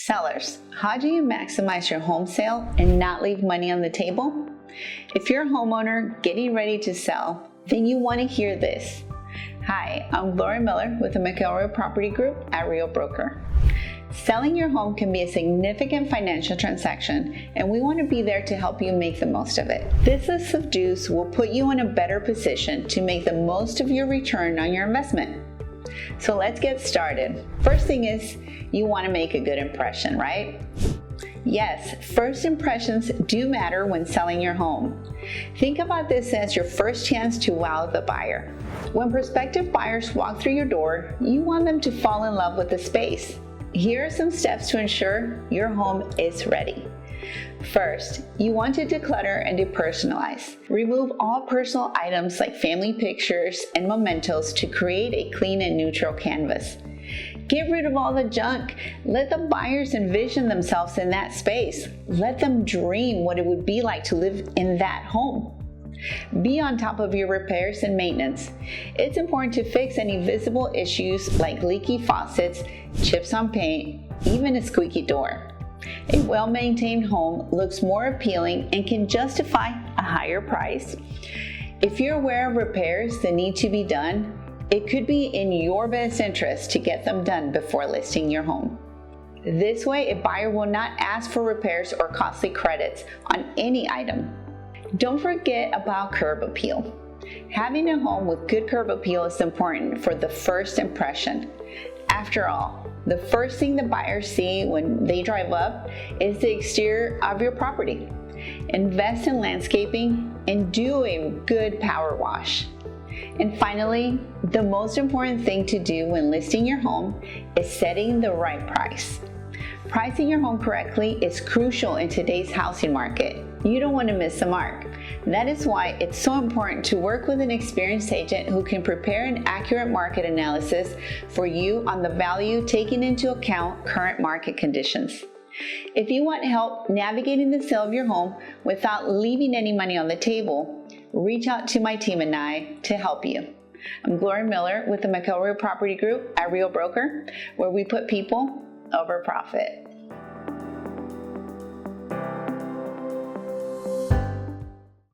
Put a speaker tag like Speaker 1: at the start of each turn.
Speaker 1: Sellers, how do you maximize your home sale and not leave money on the table? If you're a homeowner getting ready to sell, then you want to hear this. Hi, I'm Gloria Miller with the McElroy Property Group at Real Broker. Selling your home can be a significant financial transaction, and we want to be there to help you make the most of it. This list of do's will put you in a better position to make the most of your return on your investment. So let's get started. First thing is, you want to make a good impression, right? Yes, first impressions do matter when selling your home. Think about this as your first chance to wow the buyer. When prospective buyers walk through your door, you want them to fall in love with the space. Here are some steps to ensure your home is ready. First, you want to declutter and depersonalize. Remove all personal items like family pictures and mementos to create a clean and neutral canvas. Get rid of all the junk. Let the buyers envision themselves in that space. Let them dream what it would be like to live in that home. Be on top of your repairs and maintenance. It's important to fix any visible issues like leaky faucets, chips on paint, even a squeaky door. A well-maintained home looks more appealing and can justify a higher price. If you're aware of repairs that need to be done, it could be in your best interest to get them done before listing your home. This way, a buyer will not ask for repairs or costly credits on any item. Don't forget about curb appeal. Having a home with good curb appeal is important for the first impression. After all, the first thing the buyers see when they drive up is the exterior of your property. Invest in landscaping and do a good power wash. And finally, the most important thing to do when listing your home is setting the right price. Pricing your home correctly is crucial in today's housing market. You don't want to miss the mark. That is why it's so important to work with an experienced agent who can prepare an accurate market analysis for you on the value taking into account current market conditions. If you want help navigating the sale of your home without leaving any money on the table, reach out to my team and I to help you. I'm Gloria Miller with the McElroy Property Group at Real Broker, where we put people over profit.